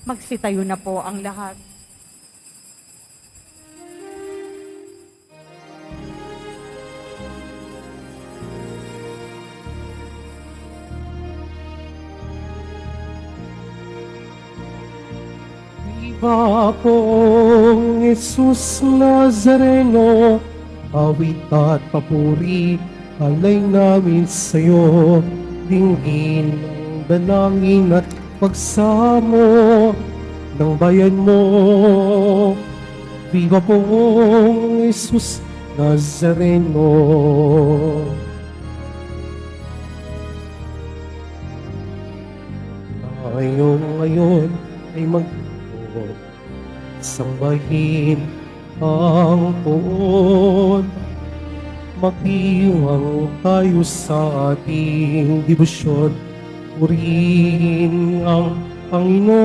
Magsitayo na po ang lahat. Viva pong Jesus Nazareno, awit at papuri, alay namin sa'yo, dinggin ng dalangin at pagsamo ng bayan mo. Viva pong Jesus Nazareno. Tayo ngayon ay sambahin ang poon. Magdiwang tayo sa ating debosyon. Purihin ang Panginoon.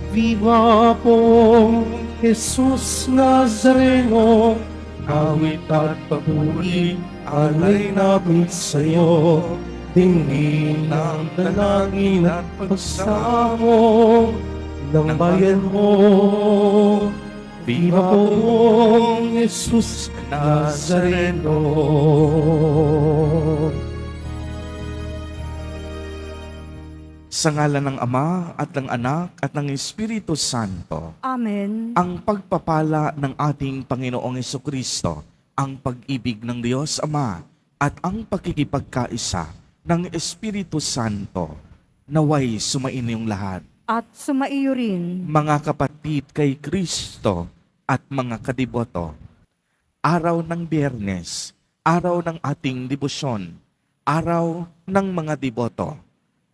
Viva pong Jesus Nazareno, awit at papuri, alay namin sa'yo. Dinggin ng dalangin at pagsamo ng bayan mo. Viva pong Jesus Nazareno. Sa ngalan ng Ama at ng Anak at ng Espiritu Santo. Amen. Ang pagpapala ng ating Panginoong Jesucristo, ang pag-ibig ng Diyos Ama at ang pakikipagkaisa ng Espiritu Santo, naway sumainyong lahat. At sumaiyo rin. Mga kapatid kay Kristo at mga kadiboto, araw ng Biyernes, araw ng ating debosyon, araw ng mga deboto,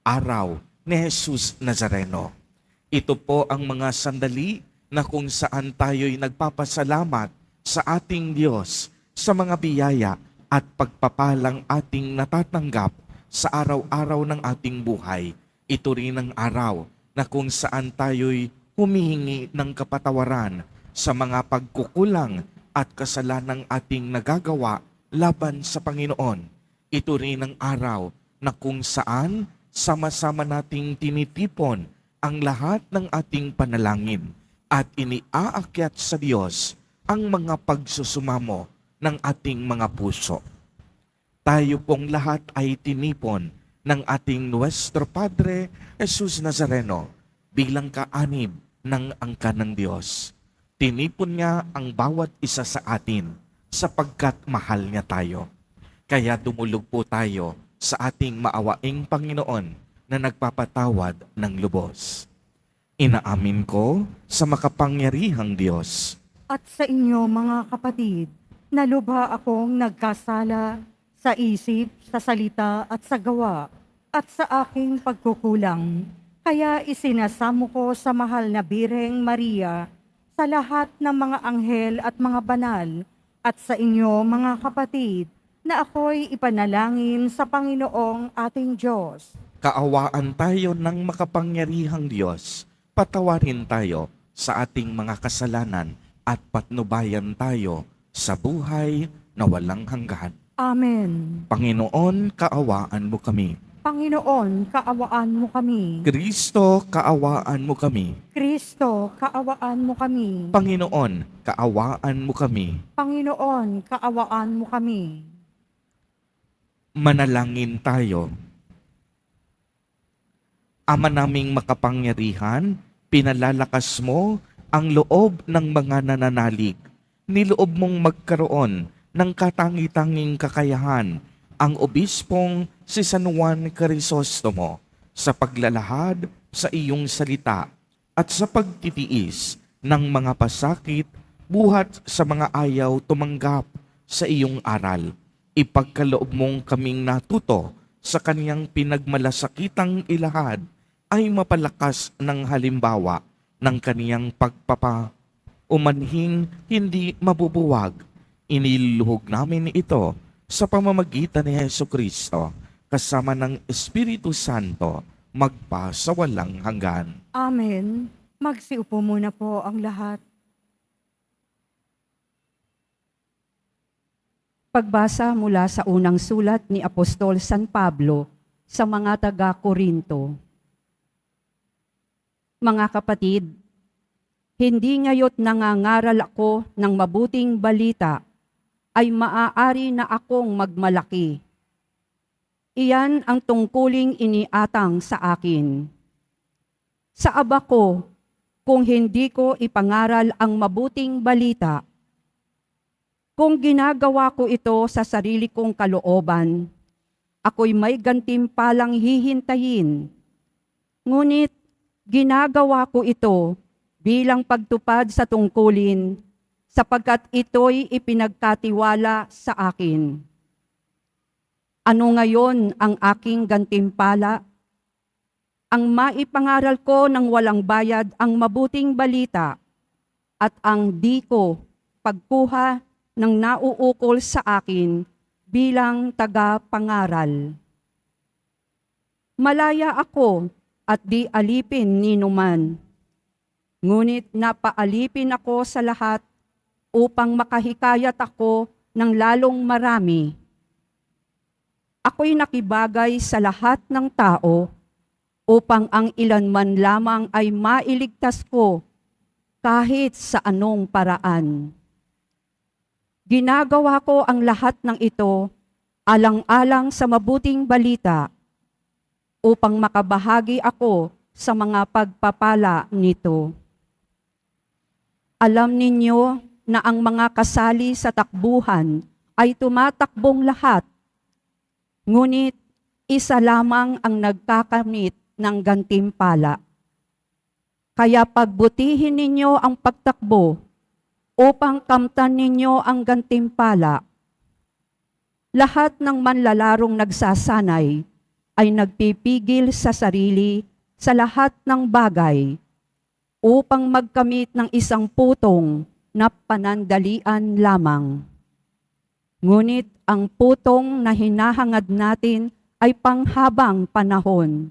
araw ni Jesus Nazareno. Ito po ang mga sandali na kung saan tayo'y nagpapasalamat sa ating Diyos sa mga biyaya at pagpapalang ating natatanggap sa araw-araw ng ating buhay. Ito rin ang araw na kung saan tayo'y humihingi ng kapatawaran sa mga pagkukulang at kasalanang ating nagagawa laban sa Panginoon. Ito rin ang araw na kung saan sama-sama nating tinitipon ang lahat ng ating panalangin at iniaakyat sa Diyos ang mga pagsusumamo ng ating mga puso. Tayo pong lahat ay tinipon ng ating Nuestro Padre Jesus Nazareno bilang kaanib ng angkan ng Diyos. Tinipon niya ang bawat isa sa atin sapagkat mahal niya tayo. Kaya dumulog po tayo sa ating maawaing Panginoon na nagpapatawad ng lubos. Inaamin ko sa makapangyarihang Diyos At sa inyo mga kapatid, na lubha akong nagkasala sa isip, sa salita at sa gawa, at sa aking pagkukulang. Kaya isinasamo ko sa mahal na Birheng Maria, sa lahat ng mga anghel at mga banal, at sa inyo mga kapatid, na ako'y ipanalangin sa Panginoong ating Diyos. kaawaan tayo ng makapangyarihang Diyos, patawarin tayo sa ating mga kasalanan at patnubayan tayo sa buhay na walang hanggan. Amen. Panginoon, kaawaan mo kami. Panginoon, kaawaan mo kami. Kristo, kaawaan mo kami. Kristo, kaawaan mo kami. Panginoon, kaawaan mo kami. Panginoon, kaawaan mo kami. Manalangin tayo. Ama naming makapangyarihan, pinalalakas mo ang loob ng mga nananalig. Niloob mong magkaroon ng katangi-tanging kakayahan ang obispong si San Juan Crisostomo sa paglalahad sa iyong salita at sa pagtitiis ng mga pasakit buhat sa mga ayaw tumanggap sa iyong aral. Ipagkaloob mong kaming natuto sa kaniyang pinagmalasakitang ilahad ay mapalakas ng halimbawa ng kaniyang umanhing hindi mabubuwag. Iniluhog namin ito sa pamamagitan ni Jesucristo kasama ng Espiritu Santo magpa sa walang hanggan. Amen. Magsiupo muna po ang lahat. Pagbasa mula sa unang sulat ni Apostol San Pablo sa mga taga-Korinto. Mga kapatid, hindi ngayon nangangaral ako ng mabuting balita ay maaari na akong magmalaki. Iyan ang tungkuling iniatang sa akin. Sa aba ko, kung hindi ko ipangaral ang mabuting balita, kung ginagawa ko ito sa sarili kong kalooban, ako'y may gantimpalang hihintayin. Ngunit ginagawa ko ito bilang pagtupad sa tungkulin sapagkat ito'y ipinagkatiwala sa akin. Ano ngayon ang aking gantimpala? Ang maipangaral ko ng walang bayad ang mabuting balita at ang di ko pagkuha ng nauukol sa akin bilang taga-pangaral. Malaya ako at di alipin ni numan. Ngunit napaalipin ako sa lahat upang makahikayat ako ng lalong marami. Ako'y nakibagay sa lahat ng tao upang ang ilan man lamang ay mailigtas ko kahit sa anong paraan. Ginagawa ko ang lahat ng ito alang-alang sa mabuting balita upang makabahagi ako sa mga pagpapala nito. Alam ninyo na ang mga kasali sa takbuhan ay tumatakbong lahat, ngunit isa lamang ang nagkakamit ng gantimpala. Kaya pagbutihin ninyo ang pagtakbo upang kamtan ninyo ang gantimpala. Lahat ng manlalarong nagsasanay ay nagpipigil sa sarili sa lahat ng bagay upang magkamit ng isang putong na panandalian lamang. Ngunit ang putong na hinahangad natin ay panghabang panahon.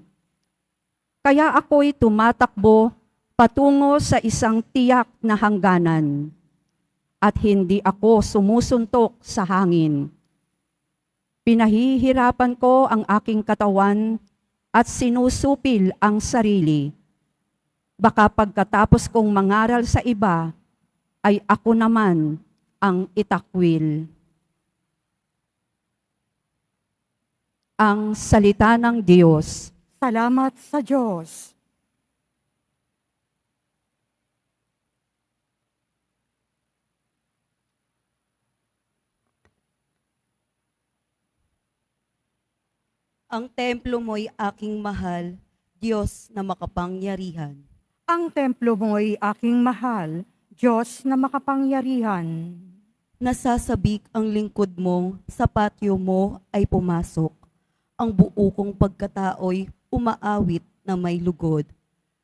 Kaya ako'y tumatakbo patungo sa isang tiyak na hangganan at hindi ako sumusuntok sa hangin. Pinahihirapan ko ang aking katawan at sinusupil ang sarili. Baka pagkatapos kong mangaral sa iba, ay ako naman ang itakwil. Ang salita ng Diyos. Salamat sa Diyos. Ang templo mo'y aking mahal, Diyos na makapangyarihan. Ang templo mo'y aking mahal, Diyos na makapangyarihan. Nasasabik ang lingkod mo, sa patio mo ay pumasok. Ang buo kong pagkatao'y umaawit na may lugod.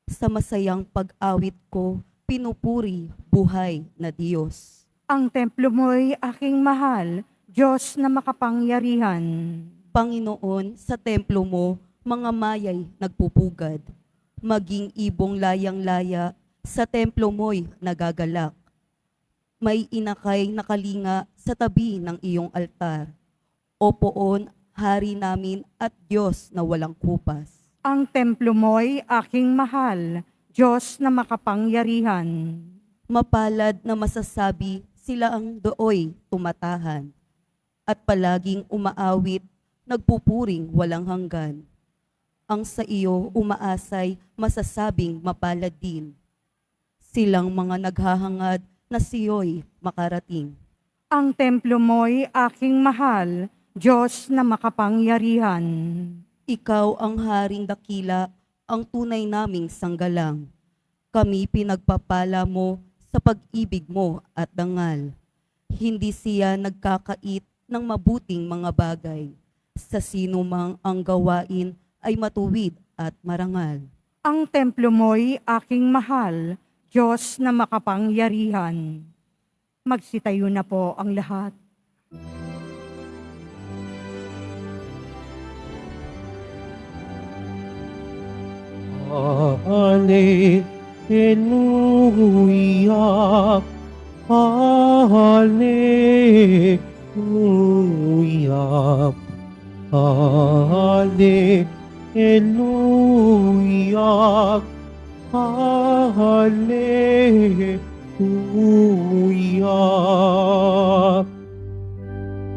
Sa masayang pag-awit ko, pinupuri buhay na Diyos. Ang templo mo'y aking mahal, Diyos na makapangyarihan. Panginoon, sa templo mo, mga mayay nagpupugad. Maging ibong layang-laya, sa templo mo'y nagagalak. May inakay na kalinga sa tabi ng iyong altar. O poon, hari namin at Diyos na walang kupas. Ang templo mo'y aking mahal, Diyos na makapangyarihan. Mapalad na masasabi sila ang dooy tumatahan. At palaging umaawit, nagpupuring walang hanggan. Ang sa iyo umaasay, masasabing mapalad din. Silang mga naghahangad na siyo'y makarating. Ang templo mo'y aking mahal, Diyos na makapangyarihan. Ikaw ang haring dakila, ang tunay naming sanggalang. Kami pinagpapala mo sa pag-ibig mo at dangal. Hindi siya nagkakait ng mabuting mga bagay. Sa sino mang ang gawain ay matuwid at marangal. Ang templo mo'y aking mahal, Diyos na makapangyarihan. Magsitayo na po ang lahat. Hallelujah, Hallelujah, Hallelujah, Hallelujah.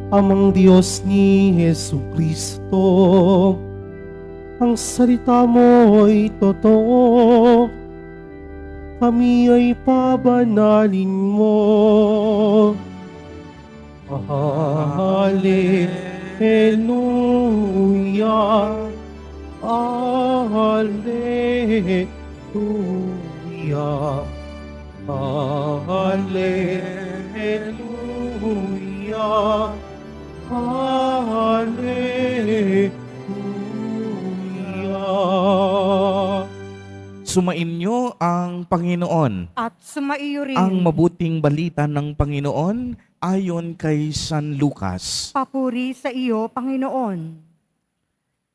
Amang Diyos ni Jesucristo, ang salita mo'y totoo, kami ay pabanalin mo. Hallelujah. Hallelujah. Hallelujah. Hallelujah. Sumainyo ang Panginoon. At sumaiyo rin. Ang mabuting balita ng Panginoon ayon kay San Lucas. Papuri sa iyo, Panginoon.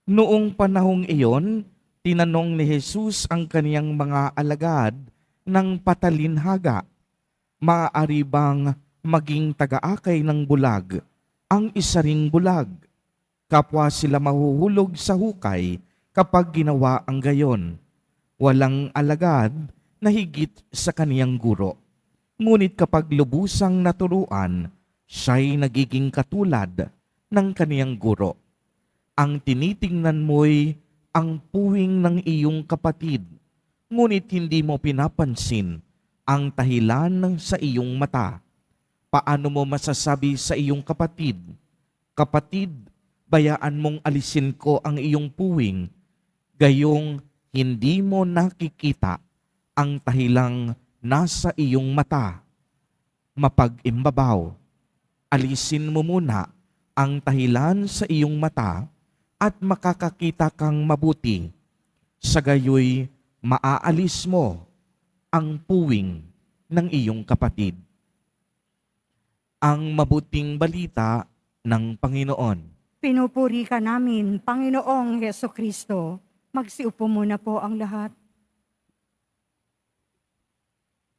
Noong panahong iyon, tinanong ni Jesus ang kaniyang mga alagad ng patalinhaga, maaari bang maging tagaakay ng bulag ang isa ring bulag? Kapwa sila mahuhulog sa hukay kapag ginawa ang gayon. Walang alagad na higit sa kaniyang guro. Ngunit kapag lubusang naturuan, siya'y nagiging katulad ng kaniyang guro. Ang tinitingnan mo'y ang puwing ng iyong kapatid, ngunit hindi mo pinapansin ang dahilan sa iyong mata. Paano mo masasabi sa iyong kapatid, "Kapatid, bayaan mong alisin ko ang iyong puwing," gayong hindi mo nakikita ang dahilang nasa iyong mata? Mapag-imbabaw, alisin mo muna ang dahilan sa iyong mata at makakakita kang mabuti. Sa gayoy, maaalis mo ang puwing ng iyong kapatid. Ang mabuting balita ng Panginoon. Pinupuri ka namin, Panginoong Hesukristo. Magsiupo muna po ang lahat.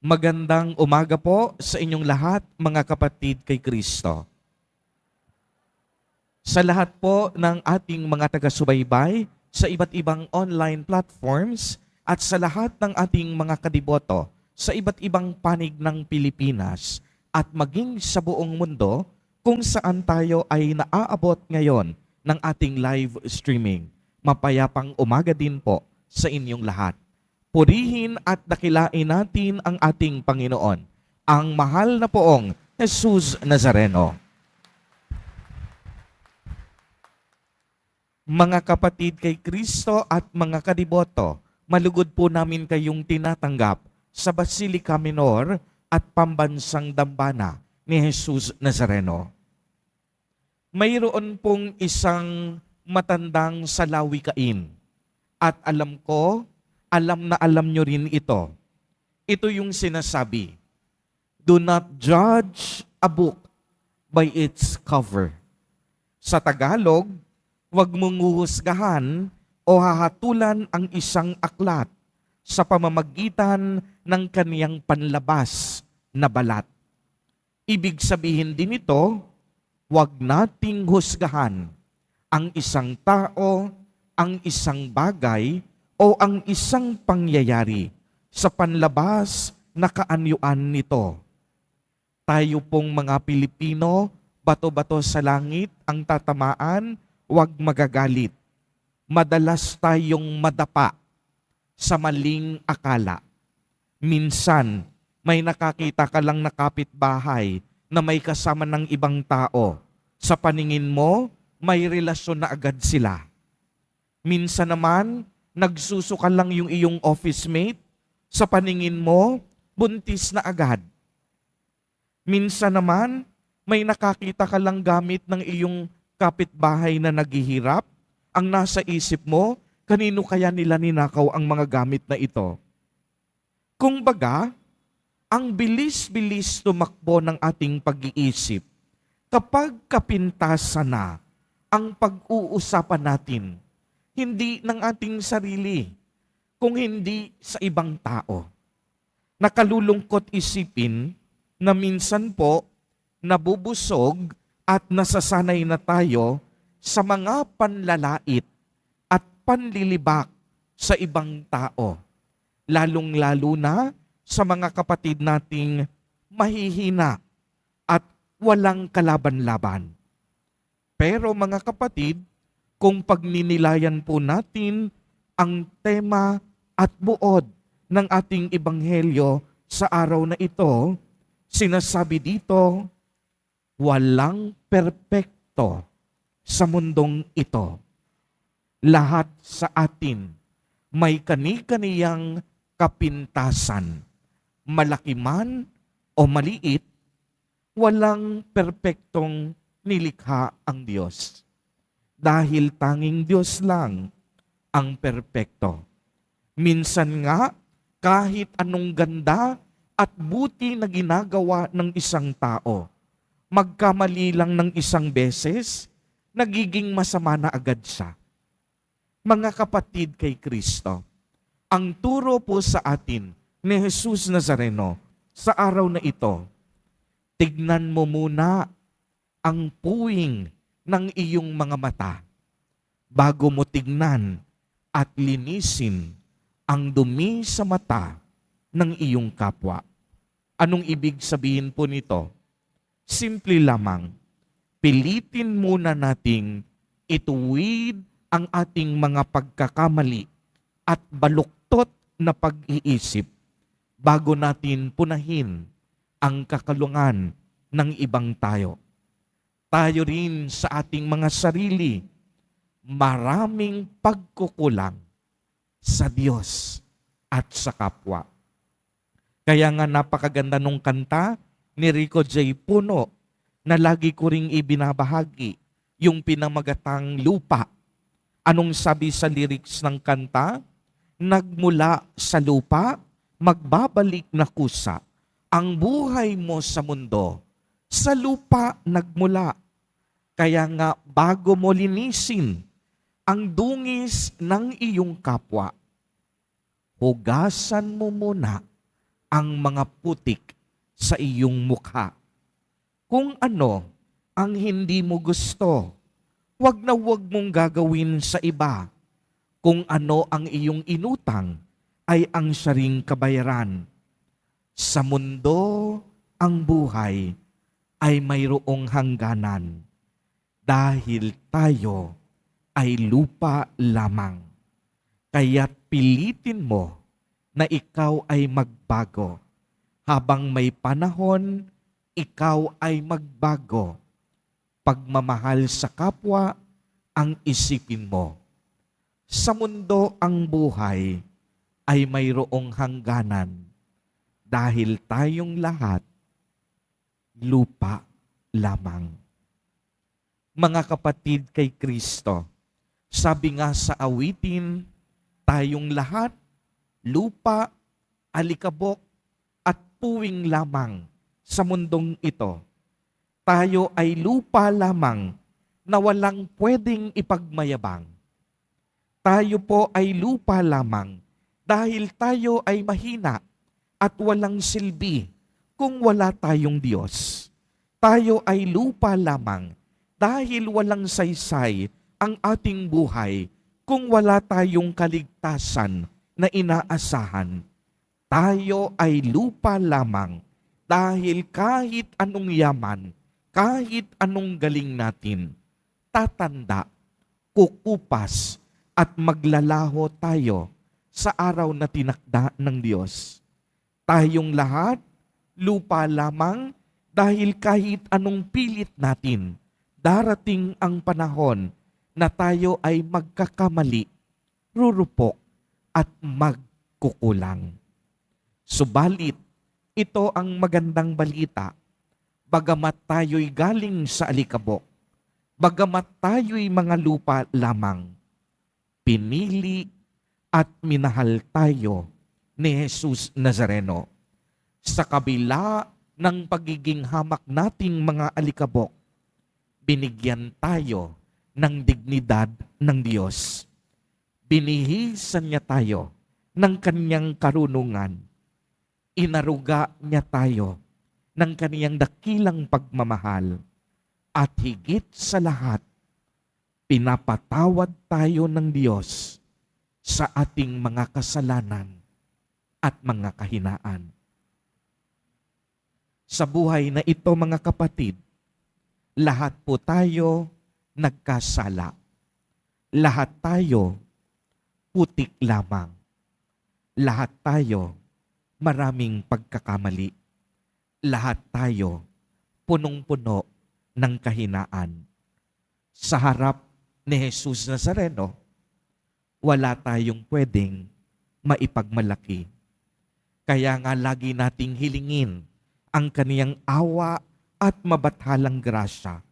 Magandang umaga po sa inyong lahat, mga kapatid kay Kristo. Sa lahat po ng ating mga taga-subaybay sa iba't ibang online platforms at sa lahat ng ating mga kadiboto sa iba't ibang panig ng Pilipinas at maging sa buong mundo kung saan tayo ay naaabot ngayon ng ating live streaming. Mapayapang umaga din po sa inyong lahat. Purihin at dakilain natin ang ating Panginoon, ang mahal na poong Jesus Nazareno. Mga kapatid kay Kristo at mga kadiboto, malugod po namin kayong tinatanggap sa Basilica Minor at Pambansang Dambana ni Jesus Nazareno. Mayroon pong isang matandang salawikain at alam na alam nyo rin ito. Ito yung sinasabi, "Do not judge a book by its cover." Sa Tagalog, huwag mong huhusgahan o hahatulan ang isang aklat sa pamamagitan ng kaniyang panlabas na balat. Ibig sabihin din ito, huwag nating husgahan ang isang tao, ang isang bagay, o ang isang pangyayari sa panlabas na kaanyuan nito. Tayo pong mga Pilipino, bato-bato sa langit ang tatamaan, huwag magagalit. Madalas tayong madapa sa maling akala. Minsan, may nakakita ka lang na kapitbahay na may kasama ng ibang tao. Sa paningin mo, may relasyon na agad sila. Minsan naman, nagsusuka lang yung iyong office mate. Sa paningin mo, buntis na agad. Minsan naman, may nakakita ka lang gamit ng iyong kapitbahay na naghihirap. Ang nasa isip mo, kanino kaya nila ninakaw ang mga gamit na ito? Kung baga, ang bilis-bilis tumakbo ng ating pag-iisip kapag kapintasan na ang pag-uusapan natin, hindi ng ating sarili, kung hindi sa ibang tao. Nakalulungkot isipin na minsan po nabubusog at nasasanay na tayo sa mga panlalait at panlilibak sa ibang tao. lalong-lalo na sa mga kapatid nating mahihina at walang kalaban-laban. Pero mga kapatid, kung pagninilayan po natin ang tema at buod ng ating ebanghelyo sa araw na ito, sinasabi dito, walang perpekto sa mundong ito. Lahat sa atin may kani-kaniyang kapintasan. Malaki man o maliit, walang perpektong nilikha ang Diyos. Dahil tanging Diyos lang ang perpekto. Minsan nga, kahit anong ganda at buti na ginagawa ng isang tao, magkamali lang ng isang beses, nagiging masama na agad siya. Mga kapatid kay Kristo, ang turo po sa atin ni Jesus Nazareno sa araw na ito, tignan mo muna ang puwing ng iyong mga mata bago mo tignan at linisin ang dumi sa mata ng iyong kapwa. Anong ibig sabihin po nito? Simple lamang, pilitin muna nating ituwid ang ating mga pagkakamali at baluktot na pag-iisip bago natin punahin ang kakalungan ng ibang tayo. Tayo rin sa ating mga sarili, maraming pagkukulang sa Diyos at sa kapwa. Kaya nga napakaganda nung kanta ni Rico J. Puno na lagi ko ring ibinabahagi, yung pinamagatang lupa. Anong sabi sa lyrics ng kanta? Nagmula sa lupa, magbabalik na kusa. Ang buhay mo sa mundo, sa lupa nagmula. Kaya nga bago mo linisin ang dungis ng iyong kapwa, hugasan mo muna ang mga putik sa iyong mukha. Kung ano ang hindi mo gusto, wag na wag mong gagawin sa iba. Kung ano ang iyong inutang, ay ang siya ring kabayaran. Sa mundo, ang buhay ay mayroong hangganan. Dahil tayo ay lupa lamang. Kaya't pilitin mo na ikaw ay magbago. Habang may panahon, ikaw ay magbago. Pagmamahal sa kapwa ang isipin mo. Sa mundo ang buhay ay mayroong hangganan dahil tayong lahat lupa lamang. Mga kapatid kay Kristo, sabi nga sa awitin, tayong lahat lupa, alikabok at puwing lamang sa mundong ito. Tayo ay lupa lamang na walang pwedeng ipagmayabang. Tayo po ay lupa lamang dahil tayo ay mahina at walang silbi kung wala tayong Diyos. Tayo ay lupa lamang dahil walang saysay ang ating buhay kung wala tayong kaligtasan na inaasahan. Tayo ay lupa lamang dahil kahit anong yaman, kahit anong galing natin, tatanda, kukupas, at maglalaho tayo sa araw na tinakda ng Diyos. Tayong lahat, lupa lamang dahil kahit anong pilit natin, darating ang panahon na tayo ay magkakamali, rurupok, at magkukulang. Subalit, ito ang magandang balita. Bagamat tayo'y galing sa alikabok, bagamat tayo'y mga lupa lamang, pinili at minahal tayo ni Jesus Nazareno. Sa kabila ng pagiging hamak nating mga alikabok, binigyan tayo ng dignidad ng Diyos. Binihisan niya tayo ng kanyang karunungan. Inaruga niya tayo ng kaniyang dakilang pagmamahal. At higit sa lahat, pinapatawad tayo ng Diyos sa ating mga kasalanan at mga kahinaan. Sa buhay na ito mga kapatid, lahat po tayo nagkasala. Lahat tayo putik lamang. Lahat tayo maraming pagkakamali. Lahat tayo punong-puno ng kahinaan. Sa harap ni Jesus Nazareno, wala tayong pwedeng maipagmalaki. Kaya nga lagi nating hilingin ang kaniyang awa at mabathalang grasya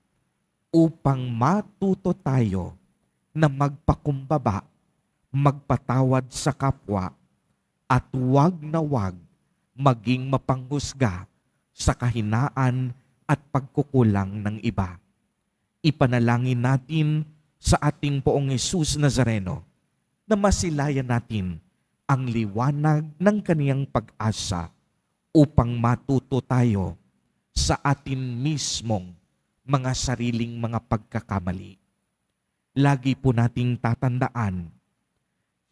upang matuto tayo na magpakumbaba, magpatawad sa kapwa, at wag na wag maging mapanghusga sa kahinaan at pagkukulang ng iba. Ipanalangin natin sa ating Poong Jesus Nazareno na masilayan natin ang liwanag ng kaniyang pag-asa upang matuto tayo sa atin mismong mga sariling mga pagkakamali. Lagi po nating tatandaan,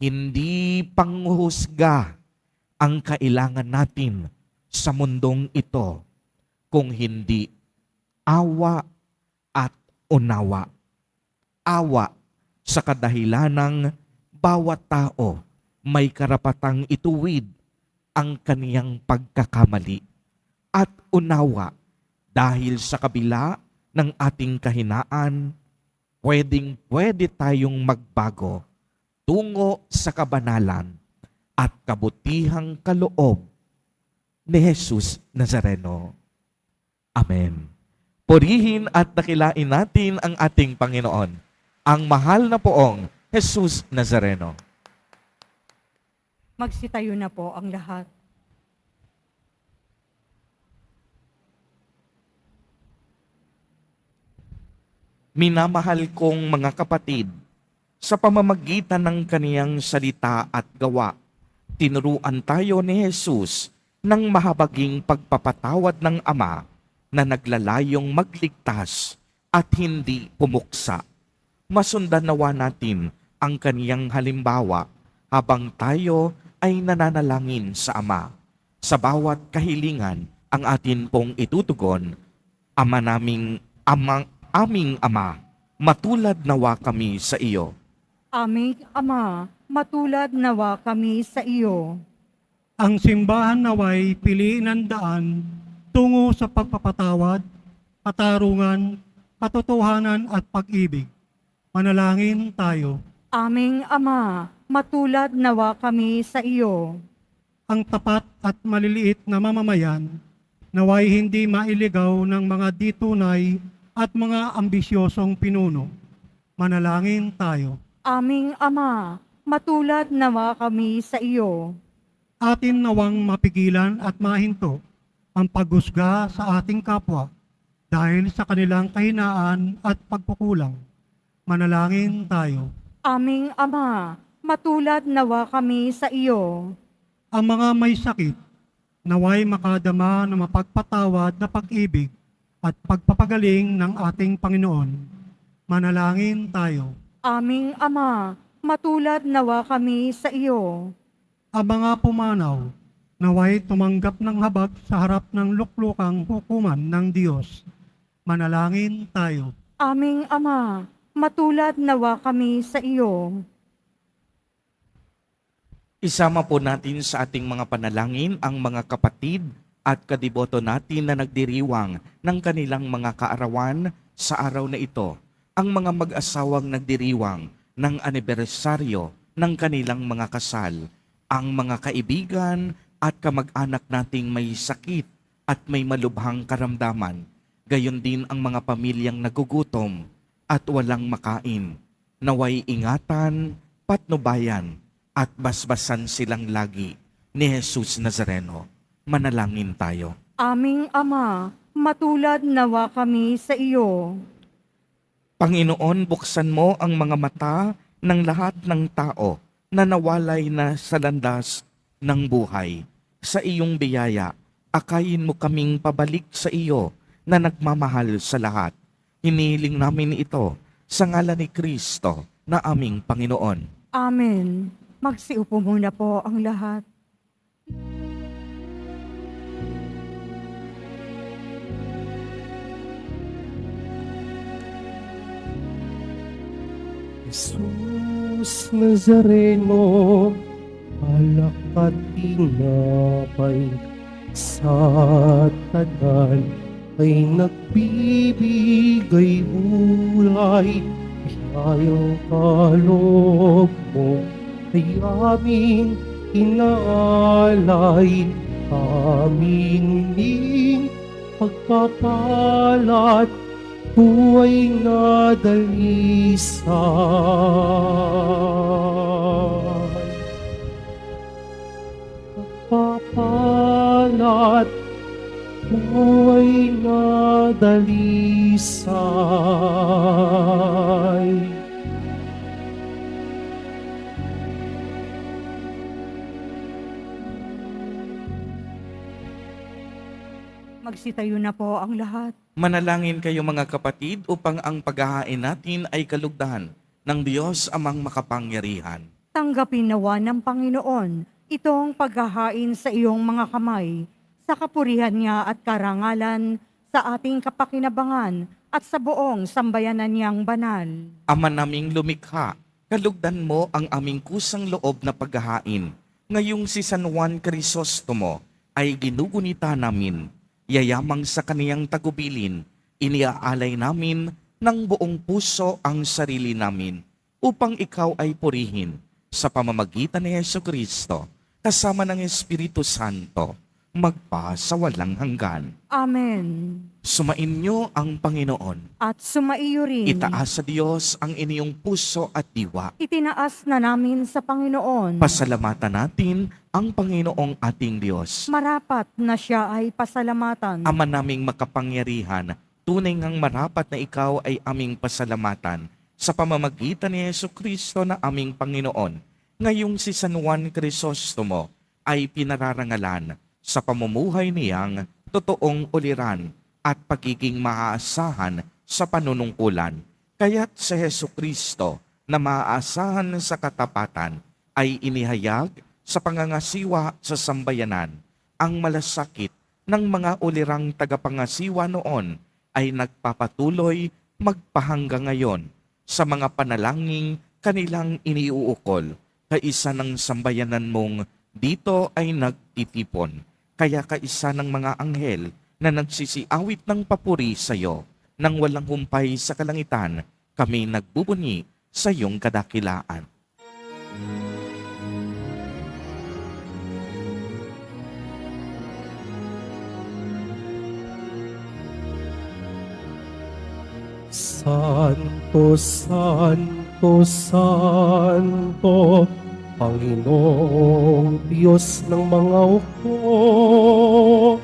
hindi panghuhusga ang kailangan natin sa mundong ito kung hindi awa at unawa. Awa sa kadahilanang bawat tao may karapatang ituwid ang kaniyang pagkakamali, at unawa dahil sa kabila ng ating kahinaan, pwede tayong magbago tungo sa kabanalan at kabutihang kaloob ni Jesus Nazareno. Amen. Purihin at dakilain natin ang ating Panginoon, ang mahal na Poong Jesus Nazareno. Magsitayo na po ang lahat. Minamahal kong mga kapatid, sa pamamagitan ng kaniyang salita at gawa, tinuruan tayo ni Jesus ng mahabaging pagpapatawad ng Ama na naglalayong magligtas at hindi pumuksa. Masundan nawa natin ang kaniyang halimbawa habang tayo ay nananalangin sa Ama. Sa bawat kahilingan ang atin pong itutugon, aming Ama, matulad nawa kami sa iyo. Aming Ama, matulad nawa kami sa iyo. Ang simbahan naway piliin ang daan tungo sa pagpapatawad, katarungan, katotohanan at pag-ibig. Manalangin tayo. Aming Ama, matulad nawa kami sa iyo. Ang tapat at maliliit na mamamayan naway hindi mailigaw ng mga ditunay at mga ambisyosong pinuno. Manalangin tayo. Aming Ama, matulad nawa kami sa iyo. Atin nawang mapigilan at mahinto ang paghusga sa ating kapwa dahil sa kanilang kahinaan at pagkukulang. Manalangin tayo. Aming Ama, matulad nawa kami sa iyo. Ang mga may sakit, naway makadama ng mapagpatawad na pag-ibig at pagpapagaling ng ating Panginoon. Manalangin tayo. Aming Ama, matulad nawa kami sa iyo. Ang mga pumanaw, naway tumanggap ng habag sa harap ng luklukang hukuman ng Diyos. Manalangin tayo. Aming Ama, matulad nawa kami sa iyo. Isama po natin sa ating mga panalangin ang mga kapatid at kadiboto natin na nagdiriwang ng kanilang mga kaarawan sa araw na ito. Ang mga mag-asawang nagdiriwang ng anibersaryo ng kanilang mga kasal. Ang mga kaibigan at kamag-anak nating may sakit at may malubhang karamdaman. Gayon din ang mga pamilyang nagugutom at walang makain. Naway ingatan, patnubayan, at basbasan silang lagi ni Jesus Nazareno. Manalangin tayo. Aming Ama, matulad nawa kami sa iyo. Panginoon, buksan mo ang mga mata ng lahat ng tao na nawalay na sa landas ng buhay. Sa iyong biyaya, akayin mo kaming pabalik sa iyo na nagmamahal sa lahat. Hinihiling namin ito sa ngalan ni Kristo na aming Panginoon. Amen. Magsiupo muna po ang lahat. Jesus Nazareno, alak at tinapay sa tanan ay nagbibigay ulay. Biyayang kaloob mo ay aming inaalay, aming ning pagpapalat, buhay na dalisay. Pagpapalat, buhay na dalisay. Magsitayo na po ang lahat. Manalangin kayo mga kapatid upang ang paghahain natin ay kalugdan ng Diyos amang makapangyarihan. Tanggapin nawa ng Panginoon itong paghahain sa iyong mga kamay, sa kapurihan niya at karangalan, sa ating kapakinabangan at sa buong sambayanan niyang banal. Ama naming lumikha, kalugdan mo ang aming kusang loob na paghahain. Ngayong si San Juan Crisostomo ay ginugunita namin, yayamang sa kaniyang tagubilin, iniaalay namin ng buong puso ang sarili namin upang ikaw ay purihin sa pamamagitan ni Jesucristo kasama ng Espiritu Santo magpa sa walang hanggan. Amen. Sumainyo ang Panginoon. At sumaiyo rin. Itaas sa Diyos ang inyong puso at diwa. Itinaas na namin sa Panginoon. Pasalamatan natin ang Panginoong ating Diyos. Marapat na siya ay pasalamatan. Ama naming makapangyarihan, tunay ngang marapat na ikaw ay aming pasalamatan sa pamamagitan ni Jesucristo na aming Panginoon. Ngayong si San Juan Crisostomo ay pinararangalan sa pamumuhay niyang totoong uliran at pagiging maaasahan sa panunungkulan. Kaya't si Jesucristo na maaasahan sa katapatan ay inihayag sa pangangasiwa sa sambayanan. Ang malasakit ng mga ulirang tagapangasiwa noon ay nagpapatuloy magpahanggang ngayon sa mga panalangin kanilang iniuukol. Kaisa ng sambayanan mong dito ay nagtitipon. Kaya kaisa ng mga anghel na nagsisiawit ng papuri sa iyo, nang walang humpay sa kalangitan, kami nagbubuni sa iyong kadakilaan. Santo, Santo, Santo, Panginoong Diyos ng mga hukbo,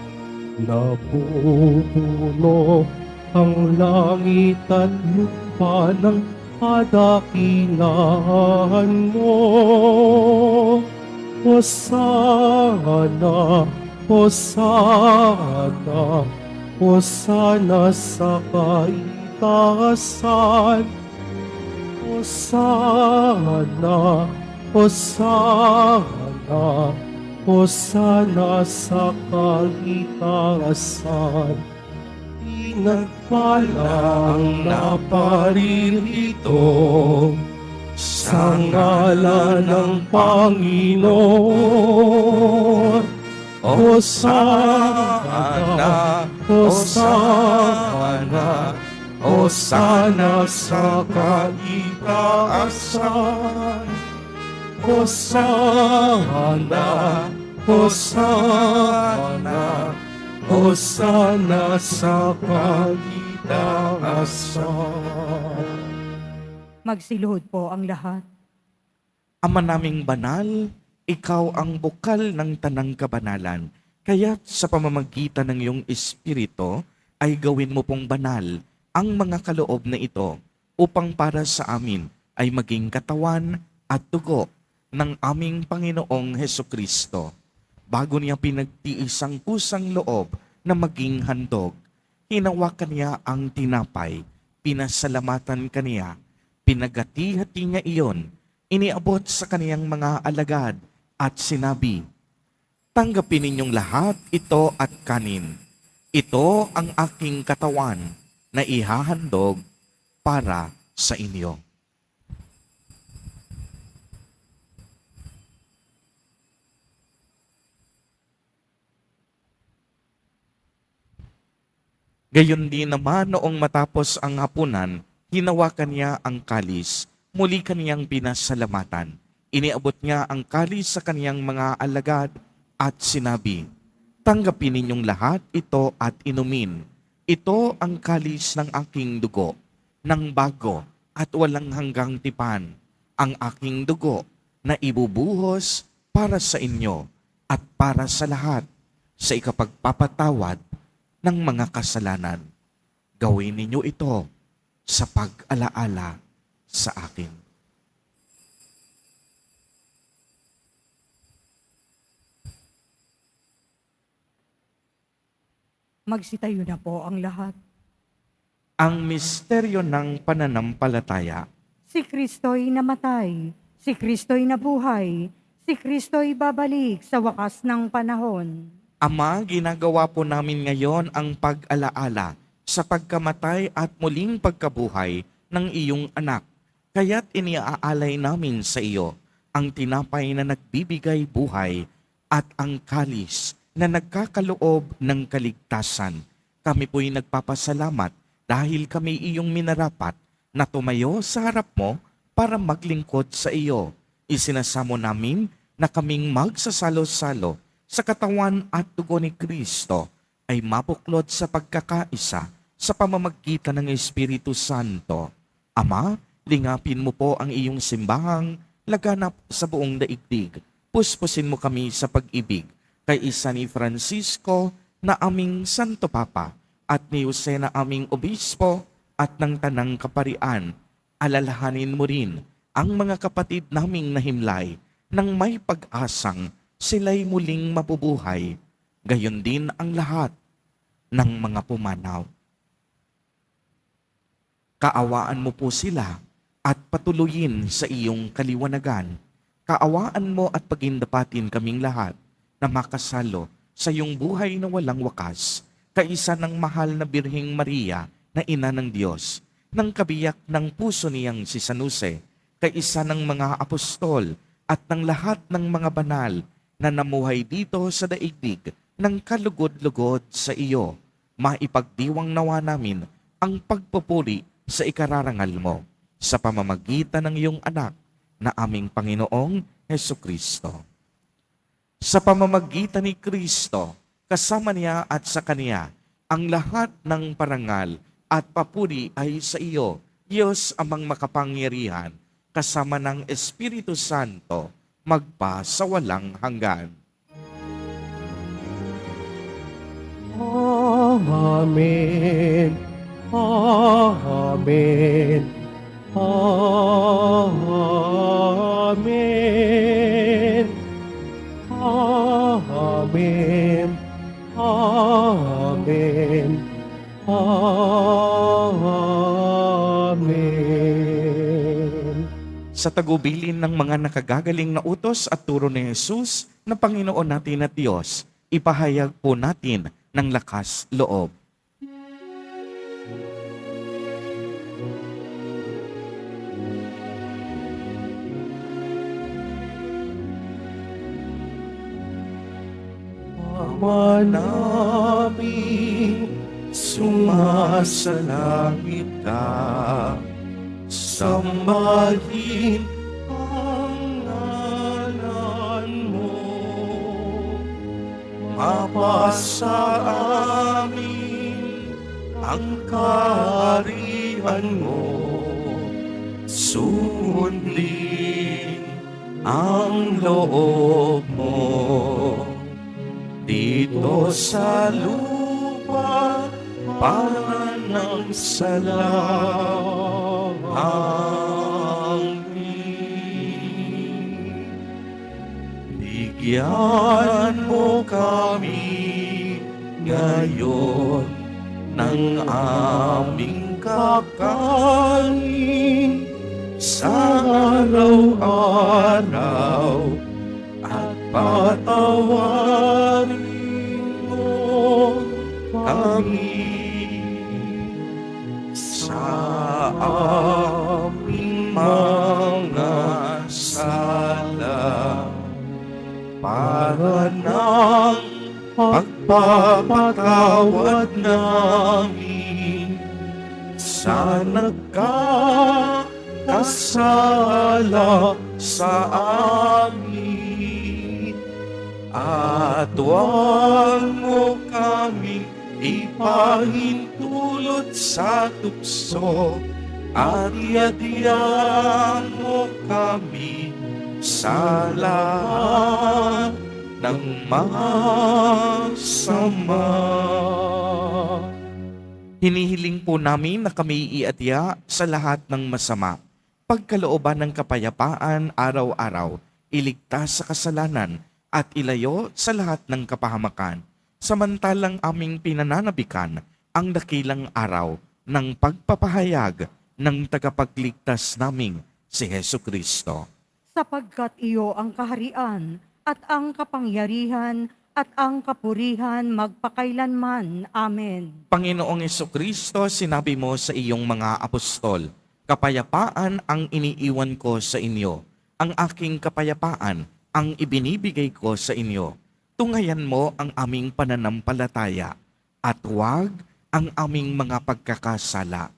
nabubuno ang langit at lupa ng kadakilaan mo. Hosana, Hosana, Hosana sa kaitaasan. Hosana, Hosana, Hosana sa kaitaasan. Pinagpala ang naparirito sa ngalan ng Panginoon. Hosana, Hosana, Hosana sa kaitaasan. Hosana, Hosana, Hosana sa kaitaasan. Magsiluhod po ang lahat. Ama naming banal, ikaw ang bukal ng tanang kabanalan. Kaya't sa pamamagitan ng iyong Espiritu ay gawin mo pong banal ang mga kaloob na ito upang para sa amin ay maging katawan at dugo ng aming Panginoong Hesukristo. Bago niya pinagtiis ang kusang loob na maging handog, hinawakan niya ang tinapay, pinasalamatan kaniya, pinagati-hati niya iyon, iniabot sa kaniyang mga alagad at sinabi, "Tanggapin ninyong lahat ito at kanin. Ito ang aking katawan na ihahandog para sa inyo." Gayon din naman noong matapos ang hapunan, hinawakan niya ang kalis, muli kaniyang pinasalamatan. Iniabot niya ang kalis sa kaniyang mga alagad at sinabi, "Tanggapin ninyong lahat ito at inumin. Ito ang kalis ng aking dugo, ng bago at walang hanggang tipan, ang aking dugo na ibubuhos para sa inyo at para sa lahat sa ikapagpapatawad ng mga kasalanan. Gawin ninyo ito sa pag-alaala sa akin." Magsitayo na po ang lahat. Ang misteryo ng pananampalataya. Si Kristo'y namatay, si Kristo'y nabuhay, si Kristo'y babalik sa wakas ng panahon. Ama, ginagawa po namin ngayon ang pag-alaala sa pagkamatay at muling pagkabuhay ng iyong anak. Kaya't iniaalay namin sa iyo ang tinapay na nagbibigay buhay at ang kalis na nagkakaloob ng kaligtasan. Kami po'y nagpapasalamat dahil kami iyong minarapat na tumayo sa harap mo para maglingkod sa iyo. Isinasamo namin na kaming magsasalo-salo sa katawan at dugo ni Kristo ay mabuklod sa pagkakaisa sa pamamagitan ng Espiritu Santo. Ama, lingapin mo po ang iyong simbahang laganap sa buong daigdig. Puspusin mo kami sa pag-ibig kay isa ni Francisco na aming Santo Papa at ni Jose na aming Obispo at ng Tanang Kaparian. Alalahanin mo rin ang mga kapatid naming nahimlay nang may pag-asang sila'y muling mabubuhay. Gayon din ang lahat ng mga pumanaw. Kaawaan mo po sila at patuloyin sa iyong kaliwanagan. Kaawaan mo at pagindapatin kaming lahat na makasalo sa iyong buhay na walang wakas, kaisa ng mahal na Birheng Maria na Ina ng Diyos, ng kabiyak ng puso niyang si San Jose, kaisa ng mga apostol at ng lahat ng mga banal na namuhay dito sa daigdig ng kalugod-lugod sa iyo. Maipagdiwang nawa namin ang pagpupuri sa ikararangal mo sa pamamagitan ng iyong anak na aming Panginoong Hesukristo. Sa pamamagitan ni Kristo, kasama niya at sa Kanya, ang lahat ng parangal at papuri ay sa iyo, Diyos amang makapangyarihan, kasama ng Espiritu Santo, magpa sa walang hanggan. Amen. Amen. Amen. Amen. Amen. Amen. Sa tagubilin ng mga nakagagaling na utos at turo ni Jesus na Panginoon natin at Diyos, ipahayag po natin ng lakas loob. Ama namin, sumasalangit ka, sambahin ang ngalan mo, mapasa amin ang kaharian mo, sundin ang loob mo. Dito sa lupa, parang sa langit. Bigyan mo kami ngayon ng aming kakanin sa araw-araw at patawarin mo kami sa aming mga sala para ng ipapatawad namin sa nagkakasala sa amin. At huwag mo kaming ipahintulot sa tukso, at iadya mo kami sa lahat ng masama. Hinihiling po namin na kami iadya sa lahat ng masama, pagkalooban ng kapayapaan araw-araw, iligtas sa kasalanan, at ilayo sa lahat ng kapahamakan, samantalang aming pinananabikan ang dakilang araw ng pagpapahayag ng tagapagligtas naming si Hesu Kristo. Sapagkat iyo ang kaharian at ang kapangyarihan at ang kapurihan magpakailanman. Amen. Panginoong Hesu Kristo, sinabi mo sa iyong mga apostol, kapayapaan ang iniiwan ko sa inyo, ang aking kapayapaan ang ibinibigay ko sa inyo. Tunghayan mo ang aming pananampalataya at huwag ang aming mga pagkakasala.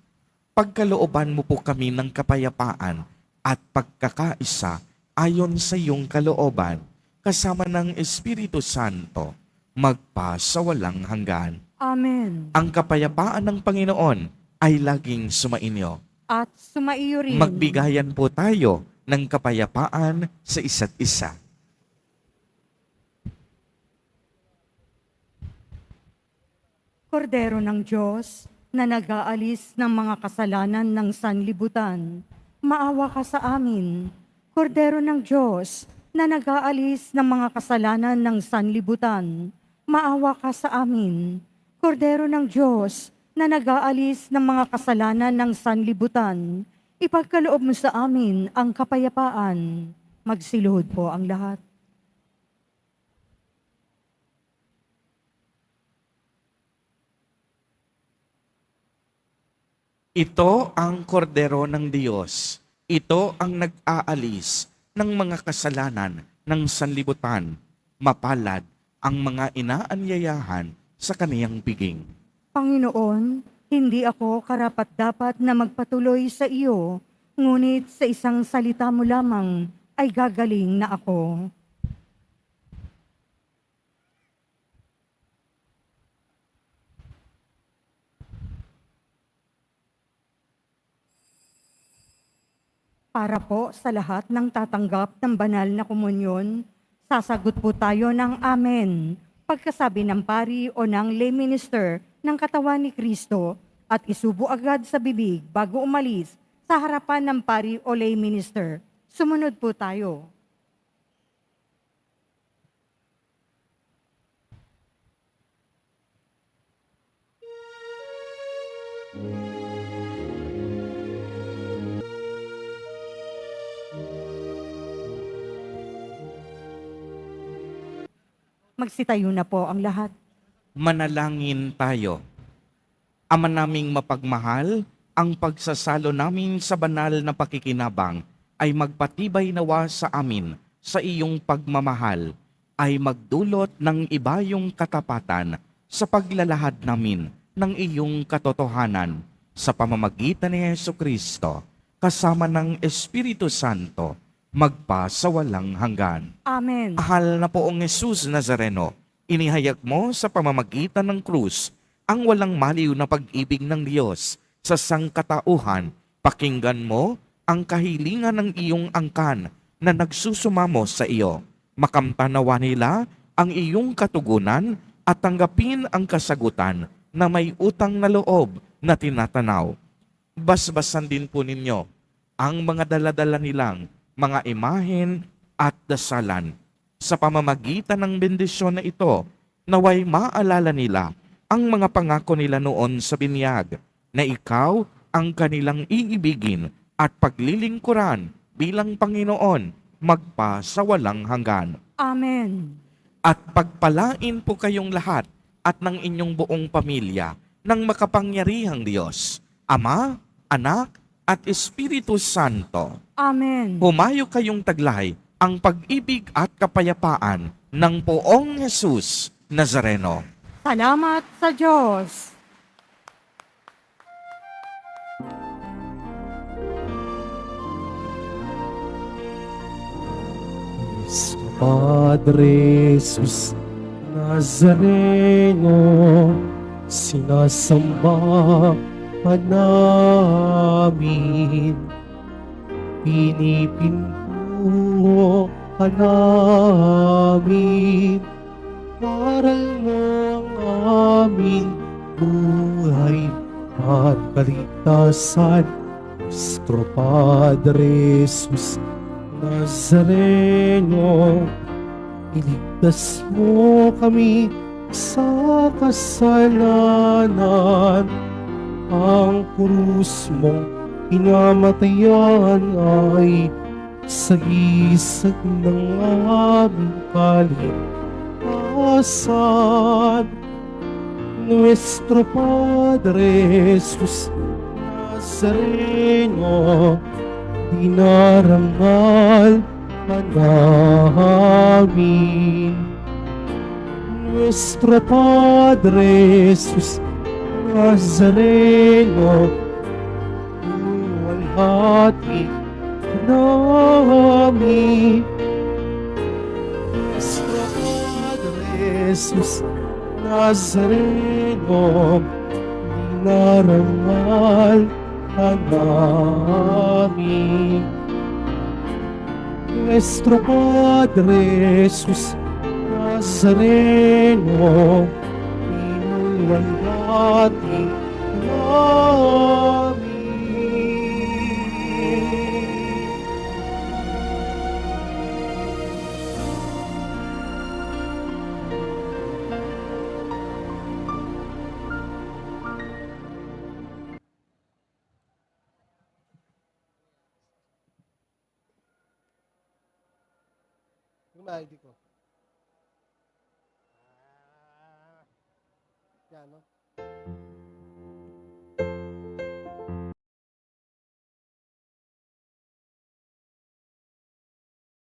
Pagkalooban mo po kami ng kapayapaan at pagkakaisa ayon sa iyong kalooban, kasama ng Espiritu Santo, magpasawalang hanggan. Amen. Ang kapayapaan ng Panginoon ay laging sumainyo. At sumaiyo rin. Magbigayan po tayo ng kapayapaan sa isa't isa. Kordero ng Diyos, na nag-aalis ng mga kasalanan ng sanlibutan, maawa ka sa amin. Kordero ng Diyos, na nag-aalis ng mga kasalanan ng sanlibutan, maawa ka sa amin. Kordero ng Diyos, na nag-aalis ng mga kasalanan ng sanlibutan, ipagkaloob mo sa amin ang kapayapaan. Magsiluhod po ang lahat. Ito ang kordero ng Diyos. Ito ang nag-aalis ng mga kasalanan ng sanlibutan. Mapalad ang mga inaanyayahan sa kaniyang piging. Panginoon, hindi ako karapat-dapat na magpatuloy sa iyo, ngunit sa isang salita mo lamang ay gagaling na ako. Para po sa lahat ng tatanggap ng banal na komunyon, sasagot po tayo ng Amen. Pagkasabi ng pari o ng lay minister ng katawan ni Kristo at isubo agad sa bibig bago umalis sa harapan ng pari o lay minister. Sumunod po tayo. Magsitayo na po ang lahat. Manalangin tayo. Ama naming mapagmahal, ang pagsasalo namin sa banal na pakikinabang ay magpatibay nawa sa amin sa iyong pagmamahal, ay magdulot ng ibayong katapatan sa paglalahad namin ng iyong katotohanan sa pamamagitan ni Hesu Kristo, kasama ng Espiritu Santo, magpasawalang hanggan. Amen. Mahal na poong Jesus Nazareno, inihayag mo sa pamamagitan ng krus ang walang maliw na pag-ibig ng Diyos sa sangkatauhan. Pakinggan mo ang kahilingan ng iyong angkan na nagsusumamo sa iyo. Makamtanawa nila ang iyong katugunan at tanggapin ang kasagutan na may utang na loob na tinatanaw. Basbasan din po ninyo ang mga daladala nilang mga imahen at dasalan. Sa pamamagitan ng bendisyon na ito, naway maalala nila ang mga pangako nila noon sa binyag, na ikaw ang kanilang iibigin at paglilingkuran bilang Panginoon, magpasawalang hanggan. Amen. At pagpalain po kayong lahat at ng inyong buong pamilya ng makapangyarihang Diyos, Ama, Anak, at Espiritu Santo. Amen. Humayo kayong taglay ang pag-ibig at kapayapaan ng poong Jesus Nazareno. Salamat sa Diyos. Cristo Padre Jesus Nazareno, sinasamba ka namin, pinipinto ka namin, aral mo ang aming buhay at kaligtasan. Cristo Padre Jesus Nazareno, iligtas mo kami sa kasalanan. Ang krus mong pinamatayan ay sagisag ng aming kaligtasan. Nuestro Padre Jesus Nazareno, dinarangal ka namin. Nuestro Padre Jesus Nazareno, luwalhati ka namin. Nuestro Padre Jesus Nazareno, dinarangal ka namin. Nuestro Padre Jesus Nazareno, inuwalhati namin. Yung ID ko. Yan, no?